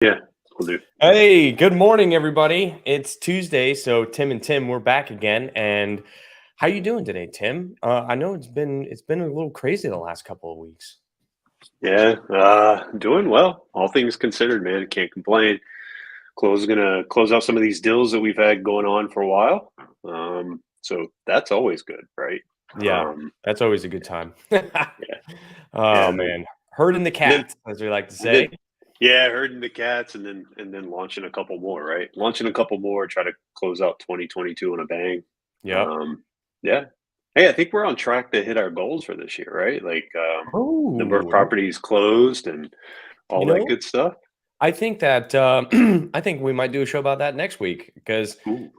Yeah, will do. Hey, good morning, everybody. It's Tuesday, so Tim and Tim, we're back again. And how you doing today, Tim? I know it's been a little crazy the last couple of weeks. Yeah, doing well. All things considered, man, can't complain. Gonna close out some of these deals that we've had going on for a while. So that's always good, right? Yeah, Um, that's always a good time. yeah, yeah, Oh and then man, herding the and then cats, as we like to and say. then yeah, herding the cats, and then launching a couple more, right? Launching a couple more, try to close out 2022 on a bang. Yep. Um, yeah. Hey, I think we're on track to hit our goals for this year, right? Like number of Oh, properties closed and you all that know, good stuff. I think that I think we might do a show about that next week because Ooh,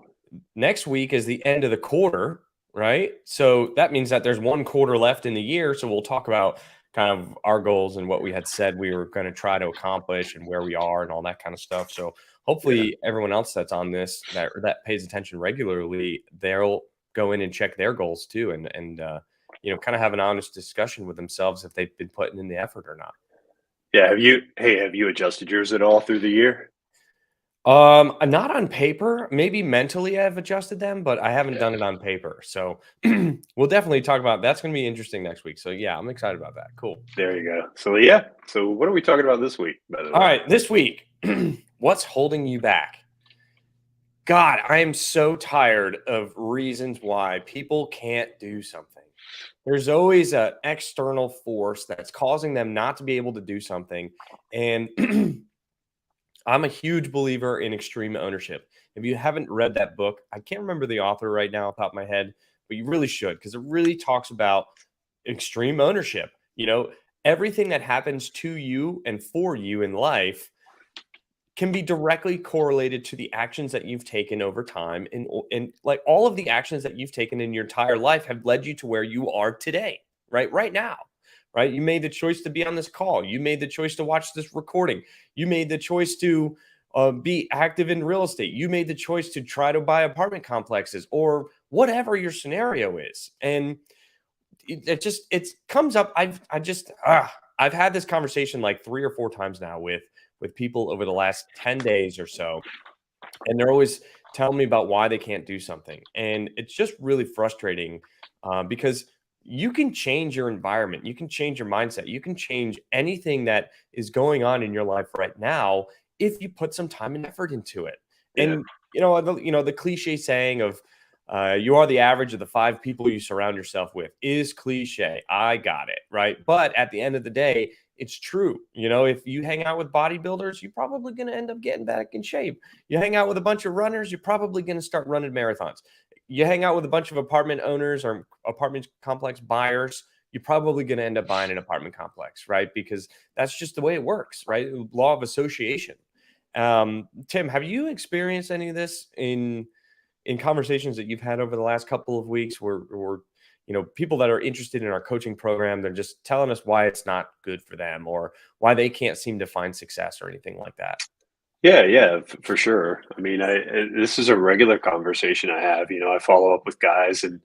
next week is the end of the quarter, right? So that means that there's one quarter left in the year. So we'll talk about kind of our goals and what we had said we were going to try to accomplish and where we are and all that kind of stuff. So yeah. hopefully everyone else that's on this that pays attention regularly, they'll go in and check their goals too and kind of have an honest discussion with themselves if they've been putting in the effort or not. Yeah, have you adjusted yours at all through the year? Not on paper. Maybe mentally I've adjusted them, but I haven't Yeah. done it on paper. So we'll definitely talk about that's going to be interesting next week. So yeah, I'm excited about that. Cool. There you go. So yeah. So what are we talking about this week, by the All way? right, this week, what's holding you back? God, I am so tired of reasons why people can't do something. There's always an external force that's causing them not to be able to do something. And I'm a huge believer in extreme ownership. If you haven't read that book, I can't remember the author right now off the top of my head, but you really should because it really talks about extreme ownership. Everything that happens to you and for you in life can be directly correlated to the actions that you've taken over time and like all of the actions that you've taken in your entire life have led you to where you are today, right now, right? You made the choice to be on this call, you made the choice to watch this recording, you made the choice to be active in real estate, you made the choice to try to buy apartment complexes or whatever your scenario is. And it comes up. I've had this conversation like 3 or 4 times now with people over the last 10 days or so, and they're always telling me about why they can't do something, and it's just really frustrating because you can change your environment, you can change your mindset, you can change anything that is going on in your life right now if you put some time and effort into it. Yeah. And the cliche saying of you are the average of the 5 people you surround yourself with is cliche. I got it, right? But at the end of the day, it's true. If you hang out with bodybuilders, you're probably going to end up getting back in shape. You hang out with a bunch of runners, you're probably going to start running marathons. You hang out with a bunch of apartment owners or apartment complex buyers, you're probably going to end up buying an apartment complex, right? Because that's just the way it works, right? Law of association. Tim, have you experienced any of this in conversations that you've had over the last couple of weeks where people that are interested in our coaching program, they're just telling us why it's not good for them or why they can't seem to find success or anything like that? Yeah, yeah, for sure. I mean, this is a regular conversation I have. I follow up with guys and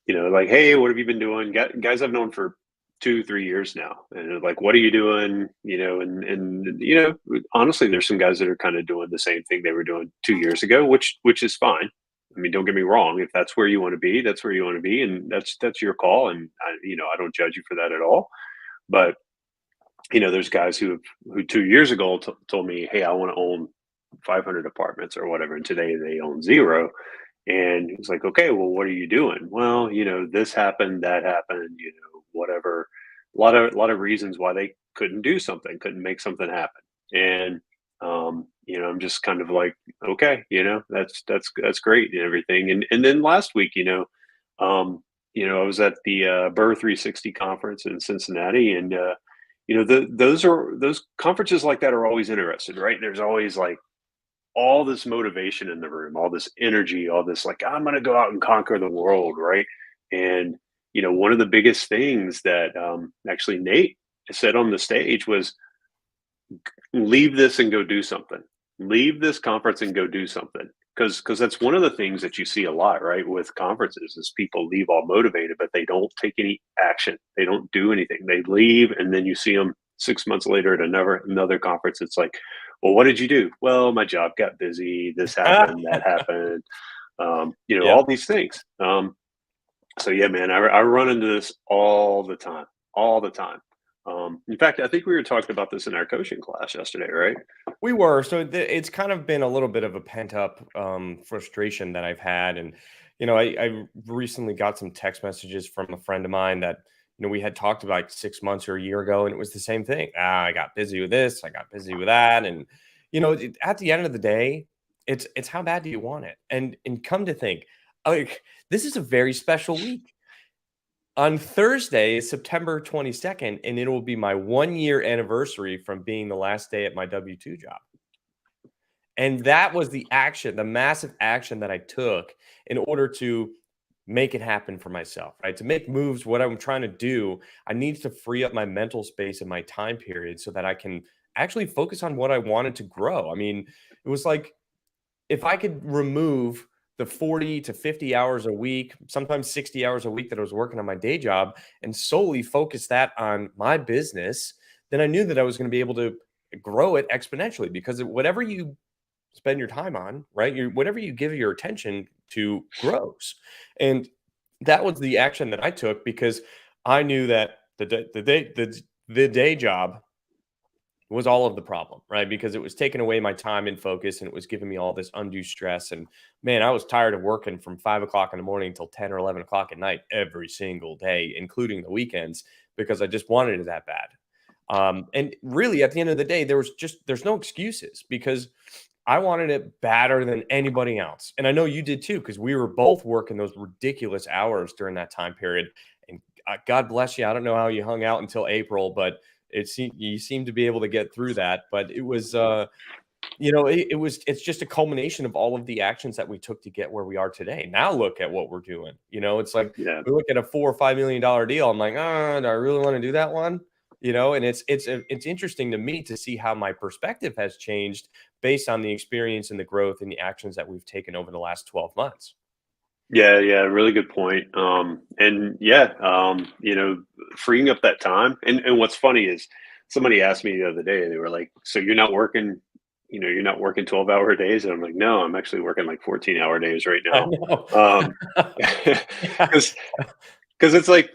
like, hey, what have you been doing? Guys I've known for 2, 3 years now, and they're like, what are you doing? And honestly, there's some guys that are kind of doing the same thing they were doing 2 years ago, which is fine. I mean, don't get me wrong. If that's where you want to be, that's where you want to be, and that's your call. And I don't judge you for that at all. But there's guys who 2 years ago told me, hey, I want to own 500 apartments or whatever, and today they own zero. And it's like, okay, well, what are you doing? Well, this happened, that happened, whatever. A lot of reasons why they couldn't do something, couldn't make something happen. And I'm just kind of like, okay, that's great and everything. And then last week, I was at the Burr 360 conference in Cincinnati, and those conferences like that are always interested, right? There's always like all this motivation in the room, all this energy, all this like, I'm going to go out and conquer the world, right? And one of the biggest things that actually Nate said on the stage was, leave this and go do something. Leave this conference and go do something. Because that's one of the things that you see a lot, right, with conferences is people leave all motivated, but they don't take any action. They don't do anything. They leave, and then you see them 6 months later at another conference. It's like, Well, what did you do? Well, my job got busy. This happened, that happened. Yep. All these things. So yeah, man, I run into this all the time, all the time. In fact, I think we were talking about this in our coaching class yesterday, right? We were. So it's kind of been a little bit of a pent up frustration that I've had. And, I recently got some text messages from a friend of mine that, we had talked about like 6 months or a year ago. And it was the same thing. I got busy with this, I got busy with that. And, at the end of the day, it's how bad do you want it? And come to think, like, this is a very special week. On Thursday is September 22nd, and it will be my 1 year anniversary from being the last day at my W-2 job. And that was the action, the massive action that I took in order to make it happen for myself, right? To make moves, what I'm trying to do, I need to free up my mental space and my time period so that I can actually focus on what I wanted to grow. I mean, it was like if I could remove the 40 to 50 hours a week, sometimes 60 hours a week that I was working on my day job and solely focus that on my business, then I knew that I was going to be able to grow it exponentially because whatever you spend your time on, right? Whatever you give your attention to grows. And that was the action that I took because I knew that the day job was all of the problem, right? Because it was taking away my time and focus and it was giving me all this undue stress. And man, I was tired of working from 5 o'clock in the morning until 10 or 11 o'clock at night every single day, including the weekends, because I just wanted it that bad. And really, at the end of the day, there's no excuses because I wanted it badder than anybody else. And I know you did too, because we were both working those ridiculous hours during that time period. And God bless you. I don't know how you hung out until April, but you seem to be able to get through that. But it was, it's just a culmination of all of the actions that we took to get where we are today. Now look at what we're doing. It's like Yeah. we look at a $4 or $5 million deal. I'm like, do I really want to do that one? And it's interesting to me to see how my perspective has changed based on the experience and the growth and the actions that we've taken over the last 12 months. Yeah, yeah, really good point. And yeah, freeing up that time. And what's funny is somebody asked me the other day, they were like, "So you're not working, you're not working 12-hour days?" And I'm like, "No, I'm actually working like 14-hour days right I now." know. Um, Yeah. because because it's like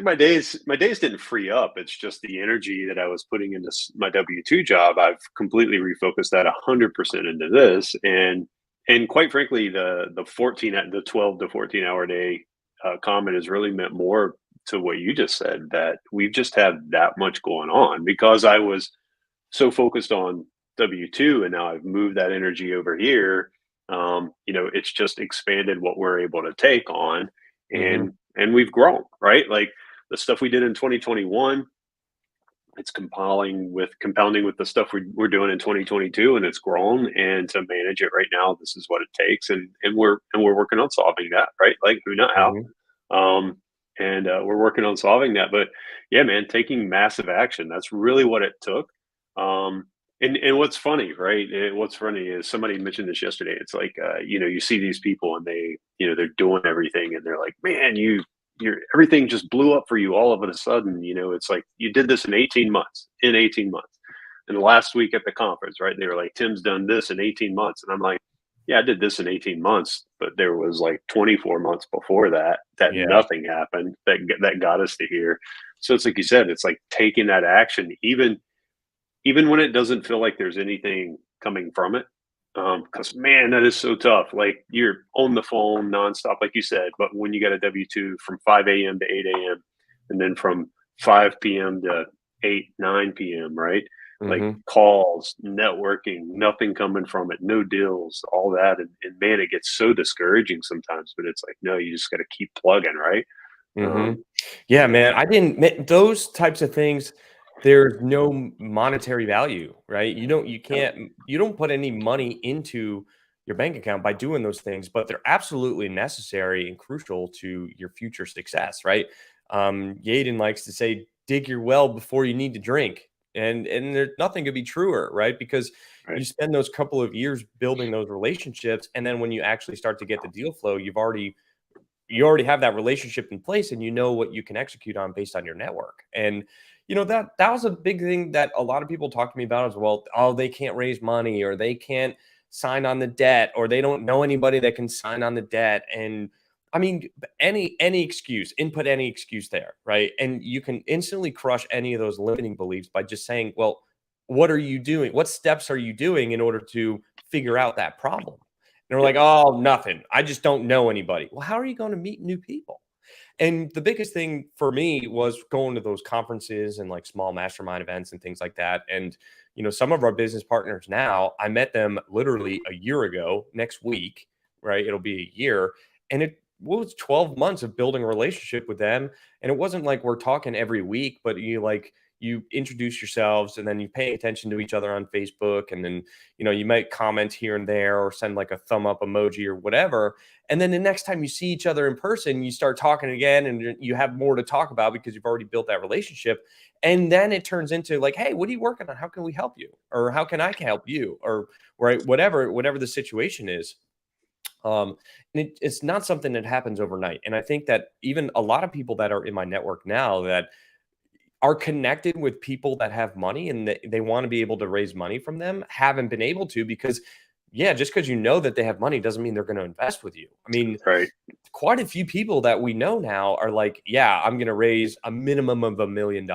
my days didn't free up. It's just the energy that I was putting into my W-2 job. I've completely refocused that 100% into this, and quite frankly, the 12 to 14-hour day comment has really meant more to what you just said, that we've just had that much going on because I was so focused on W-2 and now I've moved that energy over here. It's just expanded what we're able to take on, Mhm, and we've grown, right? Like the stuff we did in 2021, it's compounding with the stuff we're doing in 2022, and it's grown. And to manage it right now, this is what it takes, and we're working on solving that, right? Like who not how. mhm. And we're working on solving that. But yeah, man, taking massive action, that's really what it took. And what's funny, right? What's funny is somebody mentioned this yesterday. It's like, you see these people and they're doing everything and they're like, man, everything just blew up for you all of a sudden. It's like you did this in 18 months, And last week at the conference, right? They were like, Tim's done this in 18 months. And I'm like, yeah, I did this in 18 months, but there was like 24 months before that Yeah. nothing happened that got us to here. So it's like you said, it's like taking that action, even when it doesn't feel like there's anything coming from it. Because man, that is so tough. Like you're on the phone nonstop, like you said, but when you got a W-2 from 5 a.m. to 8 a.m. and then from 5 p.m. to 8, 9 p.m., right? Like Mhm. calls, networking, nothing coming from it, no deals, all that. And man, it gets so discouraging sometimes, but it's like, no, you just got to keep plugging, right? Mhm. Um, Yeah, yeah, man, I didn't ma those types of things, there's no monetary value, right? You don't put any money into your bank account by doing those things, but they're absolutely necessary and crucial to your future success, right? Yaden likes to say, "Dig your well before you need to drink," and there's nothing could be truer, right? Because right. you spend those couple of years building those relationships, and then when you actually start to get the deal flow, you already have that relationship in place and you know what you can execute on based on your network. And that was a big thing that a lot of people talk to me about as well. Oh, they can't raise money, or they can't sign on the debt, or they don't know anybody that can sign on the debt. And I mean, any excuse, input any excuse there, right? And you can instantly crush any of those limiting beliefs by just saying, well, what are you doing? What steps are you doing in order to figure out that problem? And they're Yep. like, oh, nothing. I just don't know anybody. Well, how are you going to meet new people? And the biggest thing for me was going to those conferences and like small mastermind events and things like that. And, some of our business partners now, I met them literally a year ago next week, right? It'll be a year. And it was 12 months of building a relationship with them. And it wasn't like we're talking every week, but you introduce yourselves, and then you pay attention to each other on Facebook. And then, you might comment here and there or send like a thumb up emoji or whatever. And then the next time you see each other in person, you start talking again, and you have more to talk about because you've already built that relationship. And then it turns into like, hey, what are you working on? How can we help you? Or how can I help you? Or right, whatever the situation is. And it's not something that happens overnight. And I think that even a lot of people that are in my network now that are connected with people that have money, and they want to be able to raise money from them, haven't been able to, because yeah, just because you know that they have money doesn't mean they're going to invest with you. I mean, Right. quite a few people that we know now are like, yeah, I'm going to raise a minimum of $1 million,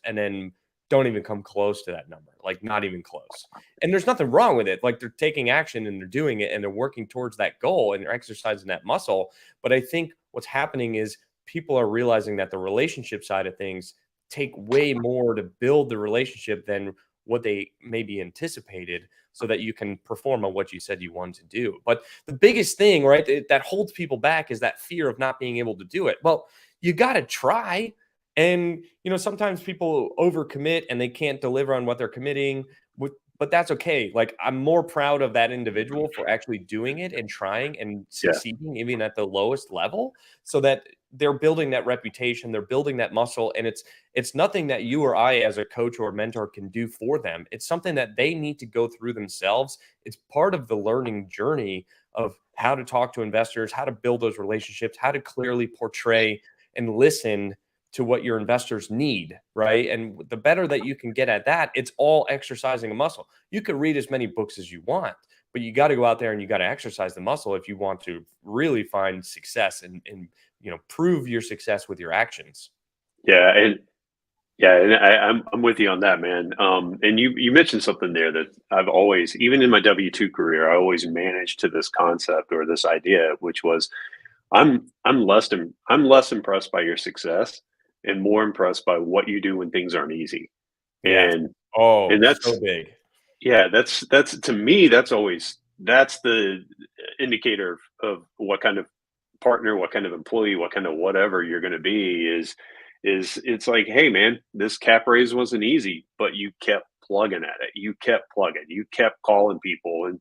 and then don't even come close to that number, like not even close. And there's nothing wrong with it. Like, they're taking action and they're doing it and they're working towards that goal and they're exercising that muscle. But I think what's happening is people are realizing that the relationship side of things take way more to build the relationship than what they maybe anticipated, so that you can perform on what you said you wanted to do. But the biggest thing, right, that holds people back is that fear of not being able to do it. Well, you got to try. And, sometimes people overcommit and they can't deliver on what they're committing with, but that's okay. Like, I'm more proud of that individual for actually doing it and trying and Yeah. succeeding even at the lowest level, so that they're building that reputation, they're building that muscle. And it's nothing that you or I as a coach or mentor can do for them. It's something that they need to go through themselves. It's part of the learning journey of how to talk to investors, how to build those relationships, how to clearly portray and listen to what your investors need, right? And the better that you can get at that, it's all exercising a muscle. You could read as many books as you want, but you got to go out there and you got to exercise the muscle if you want to really find success and prove your success with your actions. Yeah. And I'm with you on that, man. And you mentioned something there that I've always, even in my W-2 career, I always managed to this concept or this idea, which was I'm less impressed by your success and more impressed by what you do when things aren't easy. Yes. And Oh, and so that's big. yeah, that's to me, that's the indicator of what kind of partner, what kind of employee, what kind of whatever you're going to be is it's like, hey man, this cap raise wasn't easy, but you kept plugging at it. You kept plugging. You kept calling people,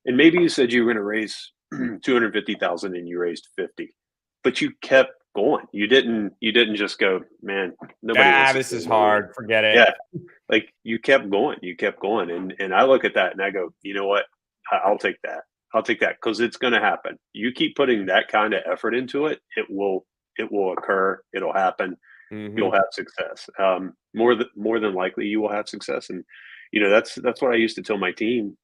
and maybe you said you were going to raise 250,000 and you raised 50, but you kept going. You didn't just go, man, nobody wants to This spend is money. hard. Forget it. Yeah, like you kept going, and I look at that and I go, you know what? I'll take that. I'll take that because it's going to happen. You keep putting that kind of effort into it, it will occur. It'll happen. You'll Hmm. have success. More than likely, you will have success. And that's what I used to tell my team.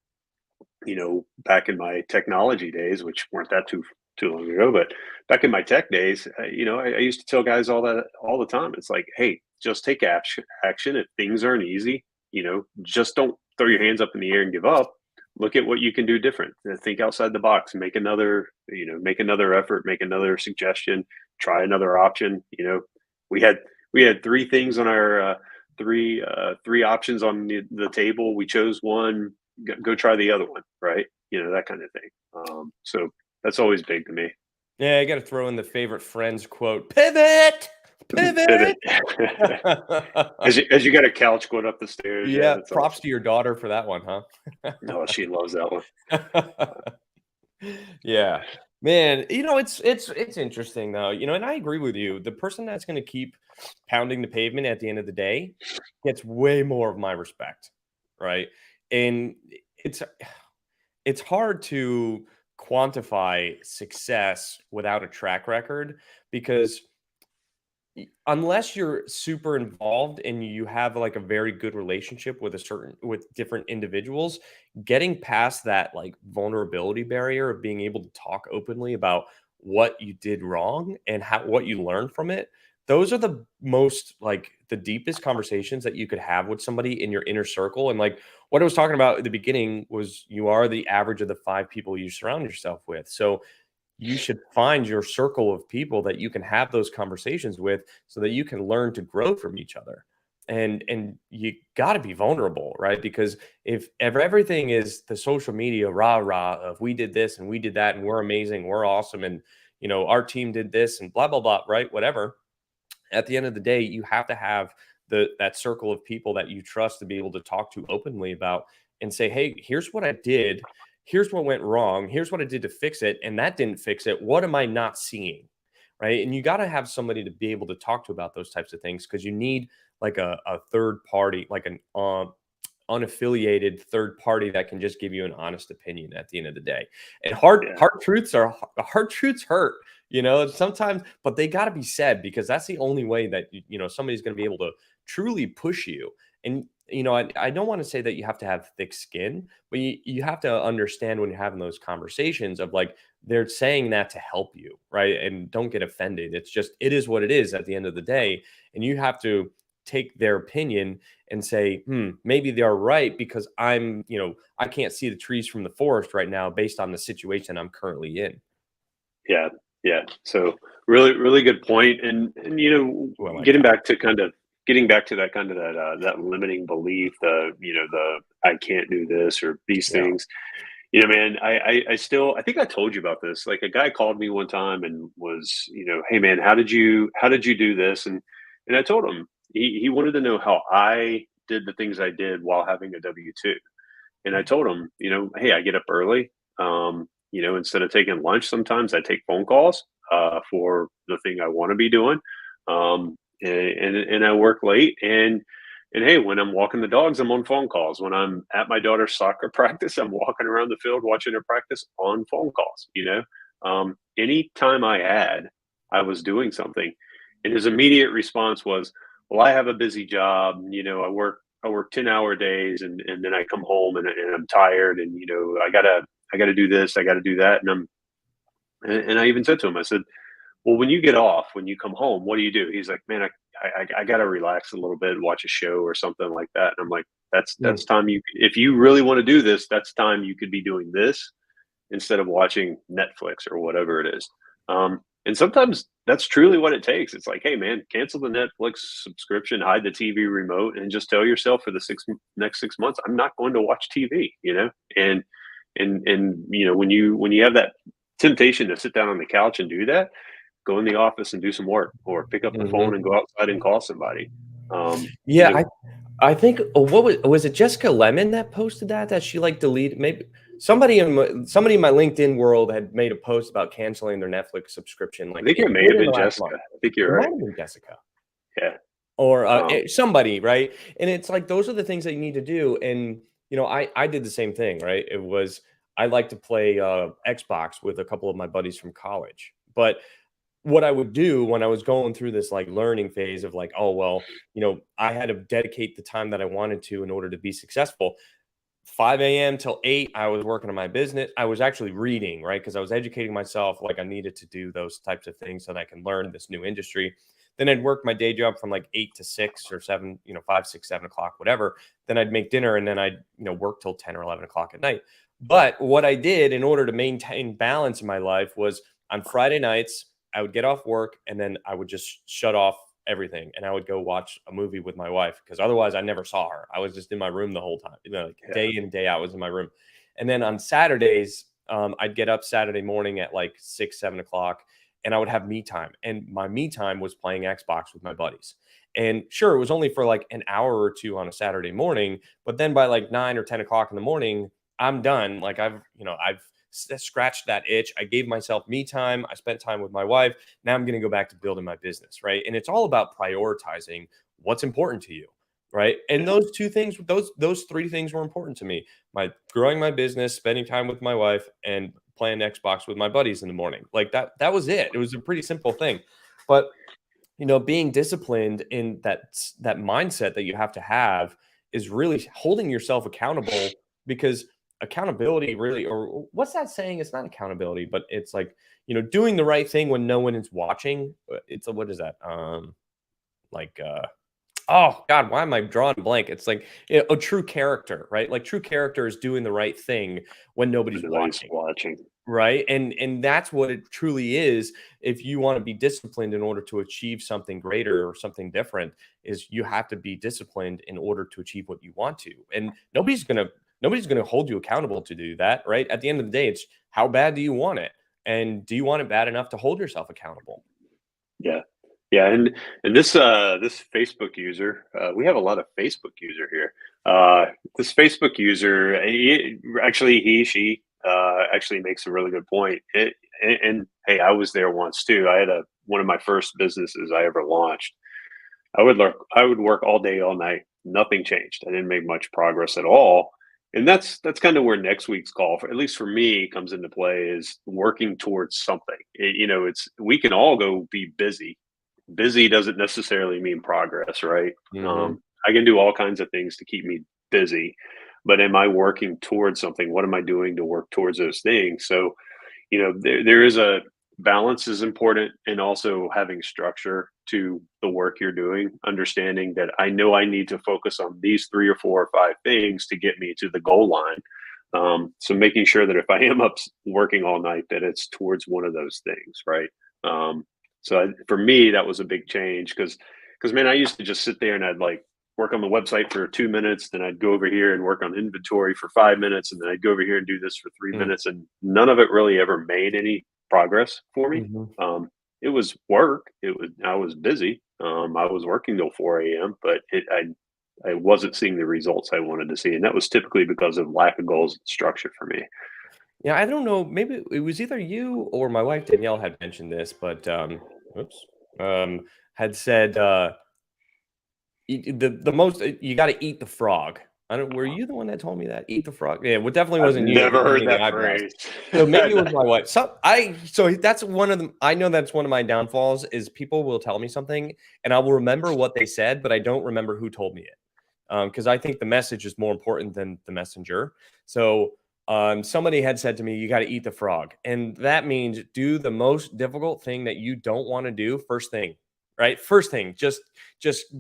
Back in my technology days, which weren't that too long ago, but back in my tech days, I used to tell guys all the time. It's like, hey, just take action. Action. If things aren't easy, just don't throw your hands up in the air and give up. Look at what you can do different. Think outside the box. Make another effort. Make another suggestion. Try another option. We had we had three things on our three options on the table. We chose one. Go try the other one, right? That kind of thing. So that's always big to me. Yeah, I got to throw in the favorite Friends quote: "Pivot, Pivot. pivot." As you got a couch going up the stairs, yeah, Yeah, that's props awesome. to your daughter for that one, huh? No, she loves that one. Yeah. Man, it's interesting though, and I agree with you. The person that's going to keep pounding the pavement at the end of the day gets way more of my respect, right? And it's it's hard to quantify success without a track record, because unless you're super involved and you have like a very good relationship with with different individuals, getting past that like vulnerability barrier of being able to talk openly about what you did wrong and how what you learned from it, those are the most like the deepest conversations that you could have with somebody in your inner circle. And like what I was talking about at the beginning was you are the average of the 5 people you surround yourself with. So you should find your circle of people that you can have those conversations with so that you can learn to grow from each other. And you got to be vulnerable, right? Because if everything is the social media rah rah of we did this and we did that and we're amazing, we're awesome, and our team did this and blah blah blah, right? Whatever, at the end of the day, you have to have that circle of people that you trust to be able to talk to openly about and say, "Hey, here's what I did. Here's what went wrong. Here's what I did to fix it, and that didn't fix it. What am I not seeing?" Right? And you got to have somebody to be able to talk to about those types of things because you need like a third party, like an unaffiliated third party that can just give you an honest opinion at the end of the day. And Yeah. hard truths hurt, sometimes, but they got to be said because that's the only way that somebody's going to be able to truly push you. And I don't want to say that you have to have thick skin, but you have to understand when you're having those conversations of like they're saying that to help you, right? And don't get offended. It's just it is what it is at the end of the day, and you have to take their opinion and say, maybe they're right because I can't see the trees from the forest right now based on the situation I'm currently in. Yeah, yeah. So really, really good point. And Ooh, I like getting that. back to that kind of that limiting belief, the I can't do this or these Yeah. things. Man, I still I think I told you about this. Like a guy called me one time and was, hey man, how did you do this? And I told him he wanted to know how I did the things I did while having a W-2. And I told him, hey, I get up early. Instead of taking lunch, sometimes I take phone calls for the thing I want to be doing. And I work late. And hey, when I'm walking the dogs, I'm on phone calls. When I'm at my daughter's soccer practice, I'm walking around the field watching her practice on phone calls. Any time I had, I was doing something. And his immediate response was, well, I have a busy job. I work 10-hour days, and then I come home and I'm tired, and I gotta do this, I gotta do that. And I even said to him, I said, well, when you get off, when you come home, what do you do? He's like, man, I gotta relax a little bit, watch a show or something like that. And I'm like, that's Mm. time if you really want to do this, that's time you could be doing this instead of watching Netflix or whatever it is. And sometimes that's truly what it takes. It's like, hey, man, cancel the Netflix subscription, hide the TV remote, and just tell yourself for the next 6 months, I'm not going to watch TV. And when you have that temptation to sit down on the couch and do that, go in the office and do some work, or pick up the phone and Mhm. go outside and call somebody. Um, you Yeah, know, I think what was it Jessica Lemon that posted that she like deleted maybe somebody in my LinkedIn world had made a post about canceling their Netflix subscription I like think it may have within the been last month. Jessica. I think It you're might right. have been Jessica. Yeah. Or Um, somebody, right? And it's like those are the things that you need to do. And I did the same thing, right? It was I like to play Xbox with a couple of my buddies from college. But what I would do when I was going through this like learning phase of like, oh well, I had to dedicate the time that I wanted to in order to be successful. 5 a.m. till 8, I was working on my business. I was actually reading, right? Because I was educating myself. Like I needed to do those types of things so that I can learn this new industry. Then I'd work my day job from like 8 to 6 or 7, 5, 6, 7 o'clock, whatever. Then I'd make dinner and then I'd, work till 10 or 11 o'clock at night. But what I did in order to maintain balance in my life was on Friday nights, I would get off work and then I would just shut off everything and I would go watch a movie with my wife because otherwise I never saw her. I was just in my room the whole time, like yeah. day in day out I was in my room. And then on Saturdays, I'd get up Saturday morning at like 6, 7 o'clock, and I would have me time. And my me time was playing Xbox with my buddies. And sure, it was only for like an hour or two on a Saturday morning, but then by like 9 or 10 o'clock in the morning, I'm done. Like I've scratched that itch. I gave myself me time. I spent time with my wife. Now I'm going to go back to building my business, right? And it's all about prioritizing what's important to you, right? And Yeah. those two things, those three things were important to me: my growing my business, spending time with my wife, and playing Xbox with my buddies in the morning. Like that was it. It was a pretty simple thing, but being disciplined in that mindset that you have to have is really holding yourself accountable, because accountability really, or what's that saying? It's not accountability, but it's like, doing the right thing when no one is watching. It's a, what is that? Like, oh God, why am I drawing a blank? It's like, a true character, right? Like true character is doing the right thing when when nobody's nobody's watching. watching. Right. And that's what it truly is. If you want to be disciplined in order to achieve something greater or something different, is you have to be disciplined in order to achieve what you want to. And nobody's gonna hold you accountable to do that. Right. At the end of the day, it's how bad do you want it? And do you want it bad enough to hold yourself accountable? Yeah. Yeah, and this Facebook user, we have a lot of Facebook user here. This Facebook user, she actually makes a really good point. And hey, I was there once too. I had one of my first businesses I ever launched. I would work all day, all night. Nothing changed. I didn't make much progress at all. And that's kind of where next week's call, for at least for me, comes into play, is working towards something. It's we can all go be busy. Busy doesn't necessarily mean progress, right? Hmm. I can do all kinds of things to keep me busy, but am I working towards something? What am I doing to work towards those things? So, there is a balance is important, and also having structure to the work you're doing, understanding that I know I need to focus on these 3 or 4 or 5 things to get me to the goal line. So making sure that if I am up working all night, that it's towards one of those things, right? For me, that was a big change, because man, I used to just sit there and I'd like work on the website for 2 minutes, then I'd go over here and work on inventory for 5 minutes, and then I'd go over here and do this for 3 minutes, and none of it really ever made any progress for me. Hmm. It was work. I was busy. I was working till 4 a.m., but I wasn't seeing the results I wanted to see, and that was typically because of lack of goals and structure for me. Yeah, I don't know. Maybe it was either you or my wife Danielle had mentioned this, but oops, had said, the most, you got to eat the frog. I don't. Were you the one that told me that? Eat the frog. Yeah, well, definitely I've wasn't you. It never didn't give heard me the that eyebrows. phrase. So maybe it was No. my wife. So that's one of them. I know that's one of my downfalls is people will tell me something and I will remember what they said, but I don't remember who told me it. Because I think the message is more important than the messenger. So somebody had said to me, "You got to eat the frog," and that means do the most difficult thing that you don't want to do first thing. Right, first thing, just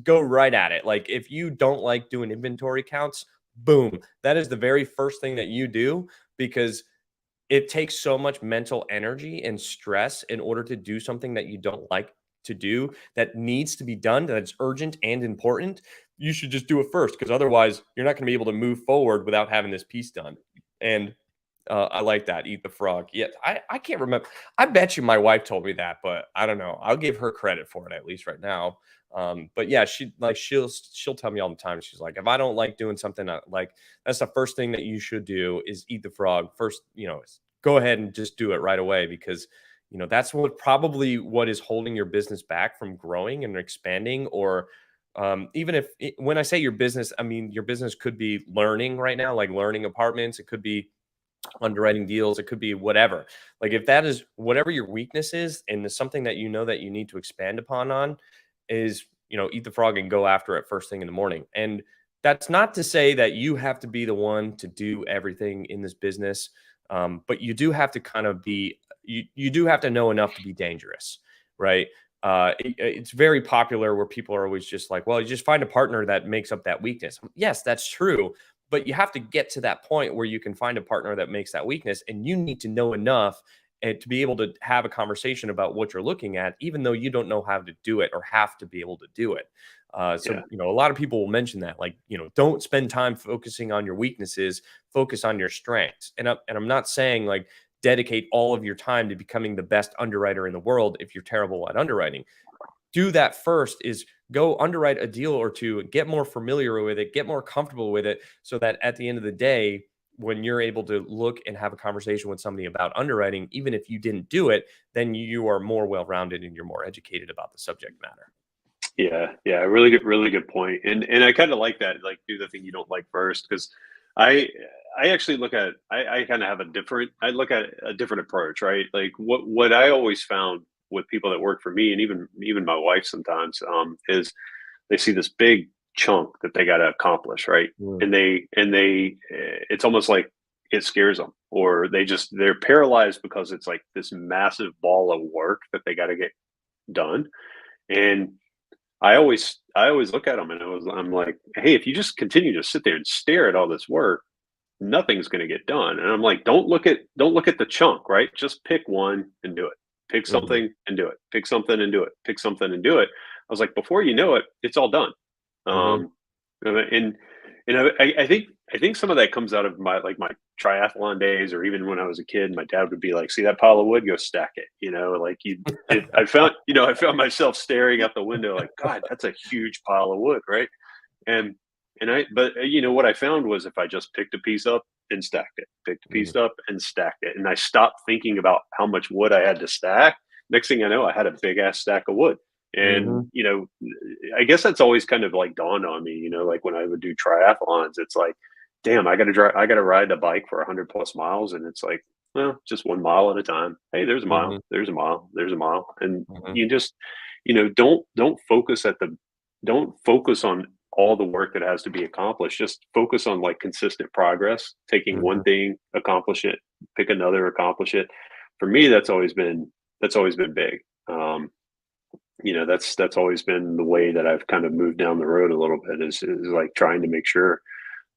go right at it. Like if you don't like doing inventory counts, boom, that is the very first thing that you do, because it takes so much mental energy and stress in order to do something that you don't like to do, that needs to be done, that's urgent and important. You should just do it first, because otherwise you're not going to be able to move forward without having this piece done. And I like that. Eat the frog. Yeah, I can't remember. I bet you my wife told me that, but I don't know. I'll give her credit for it at least right now. But yeah, she'll tell me all the time. She's like, if I don't like doing something, like that's the first thing that you should do is eat the frog first. Go ahead and just do it right away, because that's what is holding your business back from growing and expanding. Or even if when I say your business, I mean your business could be learning right now, like learning apartments. It could be underwriting deals, it could be whatever. Like if that is whatever your weakness is and is something that that you need to expand upon on, is eat the frog and go after it first thing in the morning. And that's not to say that you have to be the one to do everything in this business, but you do have to kind of be, you do have to know enough to be dangerous, right? It's very popular where people are always just like, well, you just find a partner that makes up that weakness. Yes, that's true, but you have to get to that point where you can find a partner that makes that weakness, and you need to know enough and to be able to have a conversation about what you're looking at, even though you don't know how to do it or have to be able to do it. Yeah, A lot of people will mention that, like, don't spend time focusing on your weaknesses, focus on your strengths. And I'm not saying like dedicate all of your time to becoming the best underwriter in the world if you're terrible at underwriting. Do that first, is go underwrite a deal or two, get more familiar with it, get more comfortable with it, so that at the end of the day, when you're able to look and have a conversation with somebody about underwriting, even if you didn't do it, then you are more well-rounded and you're more educated about the subject matter. yeah. Really good point. And I kind of like that. Like, do the thing you don't like first, because I I actually look at I kind of have a different I look at a different approach, right? Like what I always found with people that work for me, and even my wife sometimes, is they see this big chunk that they got to accomplish, right? Mm, And it's almost like it scares them, or they're paralyzed because it's like this massive ball of work that they got to get done. And I always look at them and I'm like, hey, if you just continue to sit there and stare at all this work, nothing's going to get done. And I'm like, don't look at the chunk, right? Just pick one and do it. Pick mhm, something and do it. Pick something and do it. Pick something and do it. I was like, before you know it, it's all done. mhm, Um, and I think some of that comes out of my triathlon days, or even when I was a kid. My dad would be like, "See that pile of wood? Go stack it." Like I found myself staring out the window, like, God, that's a huge pile of wood, right? And what I found was if I just picked a piece up and stacked it, picked a mhm, piece up and stacked it, and I stopped thinking about how much wood I had to stack. Next thing I know, I had a big ass stack of wood. And mhm, I guess that's always kind of like dawned on me. Like when I would do triathlons, it's like, damn, I got to ride the bike for 100 plus miles, and it's like, well, just 1 mile at a time. Hey, there's a mhm, mile, there's a mile, there's a mile, and mhm, you just, don't focus on all the work that has to be accomplished. Just focus on like consistent progress, taking one mhm. thing, accomplish it, pick another, accomplish it. For me, that's always been big. That's always been the way that I've kind of moved down the road a little bit, is like trying to make sure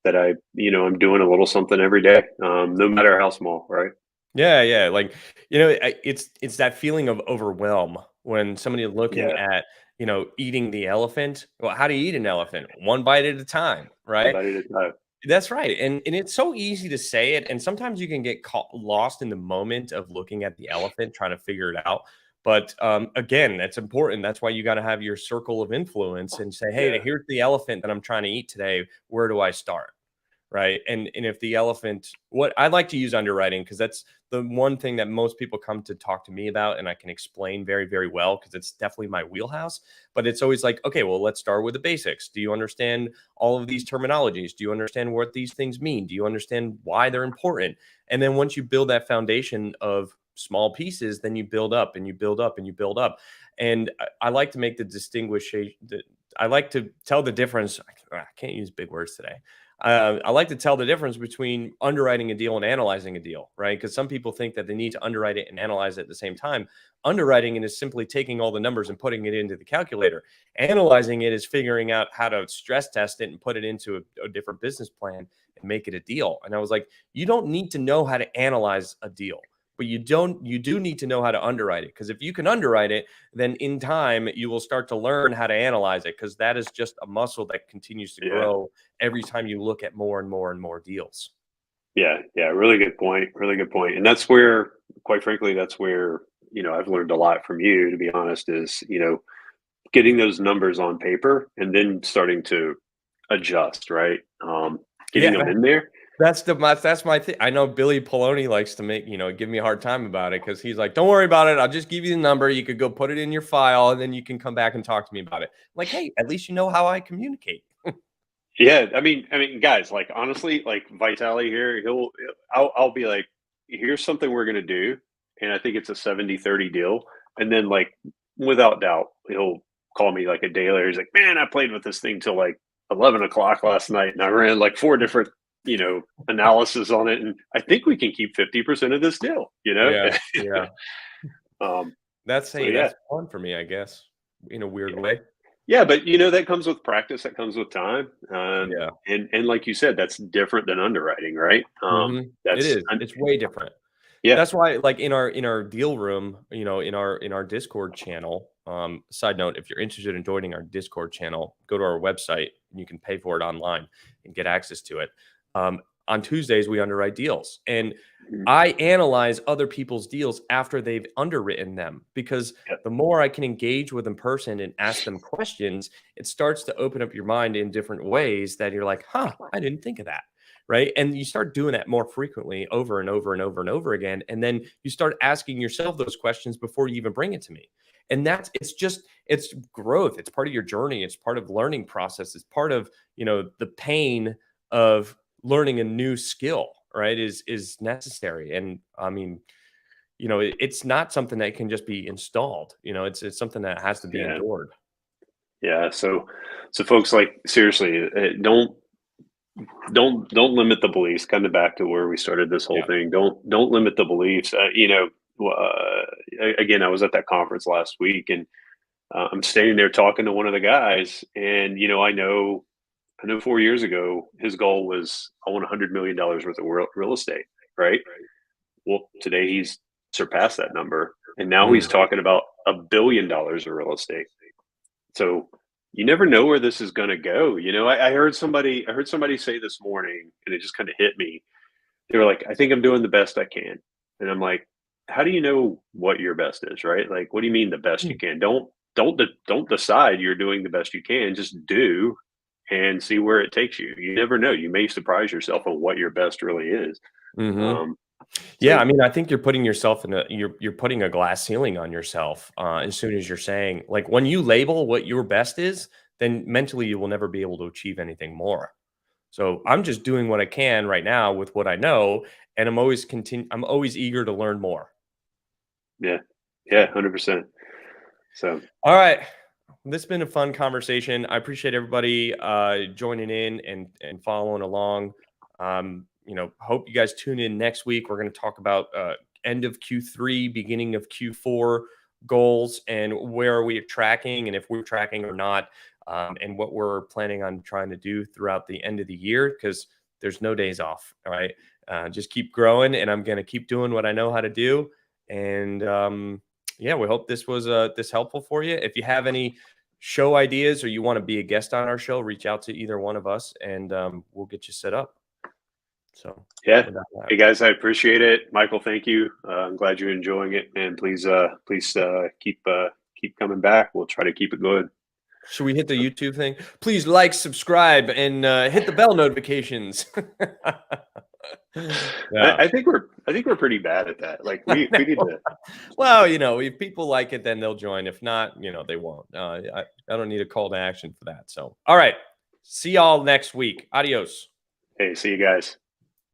that I'm doing a little something every day, no matter how small, right? Yeah, yeah, like, it's that feeling of overwhelm when somebody looking Yeah, at, eating the elephant. Well, how do you eat an elephant? One bite at a time, one right? bite at a time. That's right, and it's so easy to say it, and sometimes you can get caught lost in the moment of looking at the elephant, trying to figure it out, but, again, that's important. That's why you gotta have your circle of influence and say, "Hey, Yeah, here's the elephant that I'm trying to eat today. Where do I start?" Right? And if the elephant, what I like to use underwriting, because that's the one thing that most people come to talk to me about, and I can explain very, very well because it's definitely my wheelhouse. But it's always like, okay, well, let's start with the basics. Do you understand all of these terminologies? Do you understand what these things mean? Do you understand why they're important? And then once you build that foundation of small pieces, then you build up and you build up and you build up. And I like to make the distinguish. I like to tell the difference. I can't use big words today. I like to tell the difference between underwriting a deal and analyzing a deal, right? Because some people think that they need to underwrite it and analyze it at the same time. Underwriting it is simply taking all the numbers and putting it into the calculator. Analyzing it is figuring out how to stress test it and put it into a different business plan and make it a deal. And I was like, you don't need to know how to analyze a deal, but you do need to know how to underwrite it. Because if you can underwrite it, then in time you will start to learn how to analyze it, because that is just a muscle that continues to yeah, grow every time you look at more and more and more deals. yeah, yeah. Really good point. Really good point. And that's where, quite frankly, that's where I've learned a lot from you. To be honest, is getting those numbers on paper and then starting to adjust, right? Getting Yeah, them in there. that's my thing. I know Billy Poloni likes to give me a hard time about it, because he's like, "Don't worry about it. I'll just give you the number. You could go put it in your file, and then you can come back and talk to me about it." I'm like, hey, at least you know how I communicate. Yeah, I mean, guys, like honestly, like Vitali here, I'll be like, here's something we're gonna do, and I think it's a 70-30 deal, and then like without doubt, he'll call me like a day later. He's like, man, I played with this thing till like 11 o'clock last night, and I ran like four different analysis on it, and I think we can keep 50% of this deal. Yeah, yeah. um, That's so hey, yeah, that's fun for me, I guess, in a weird yeah. way. Yeah, but that comes with practice, that comes with time. Yeah. And like you said, that's different than underwriting, right? Mhm. It That's is. It's way different. yeah. That's why, like, in our deal room, in our Discord channel, side note, if you're interested in joining our Discord channel, go to our website and you can pay for it online and get access to it. On Tuesdays, we underwrite deals, and Mhm. I analyze other people's deals after they've underwritten them, because Yeah, the more I can engage with them person and ask them questions, it starts to open up your mind in different ways that you're like, huh, I didn't think of that. Right. And you start doing that more frequently over and over and over and over again. And then you start asking yourself those questions before you even bring it to me. And it's growth. It's part of your journey. It's part of learning process. It's part of, the pain of learning a new skill, right? Is necessary. And I mean, it's not something that can just be installed. It's something that has to be Yeah. endured. Yeah. So folks, like, seriously, don't limit the beliefs. Kind of back to where we started this whole Yeah. thing. Don't limit the beliefs. Again, I was at that conference last week, and I'm standing there talking to one of the guys, and I know 4 years ago his goal was, I want $100 million worth of real estate, right? Well, today he's surpassed that number, and now he's Mm. talking about $1 billion of real estate. So you never know where this is going to go. I heard somebody say this morning, and it just kind of hit me. They were like, "I think I'm doing the best I can," and I'm like, "How do you know what your best is, right? Like, what do you mean the best you can? Don't decide you're doing the best you can. Just do, and see where it takes you. You never know. You may surprise yourself on what your best really is." Hmm. Um, Yeah, I so mean, I think you're putting yourself in a you're putting a glass ceiling on yourself as soon as you're saying, like, when you label what your best is, then mentally you will never be able to achieve anything more. So I'm just doing what I can right now with what I know, and I'm always eager to learn more. yeah, yeah, So 100%. So all right. This has been a fun conversation. I appreciate everybody joining in and following along. Hope you guys tune in next week. We're going to talk about end of Q3, beginning of Q4 goals, and where are we tracking, and if we're tracking or not, and what we're planning on trying to do throughout the end of the year, because there's no days off. All right. Just keep growing, and I'm going to keep doing what I know how to do. And yeah, we hope this was this helpful for you. If you have any show ideas or you want to be a guest on our show, reach out to either one of us, and we'll get you set up. So yeah. without that, Hey guys, I appreciate it. Michael, thank you. I'm glad you're enjoying it, and please keep coming back. We'll try to keep it good. should we hit the YouTube thing? Please like, subscribe, and hit the bell notifications. I, Yeah. I think we're I think we're pretty bad at that. Like, we need to. Well, if people like it, then they'll join. If not, they won't. I don't need a call to action for that. So, all right. See y'all next week. Adios. Hey, see you guys.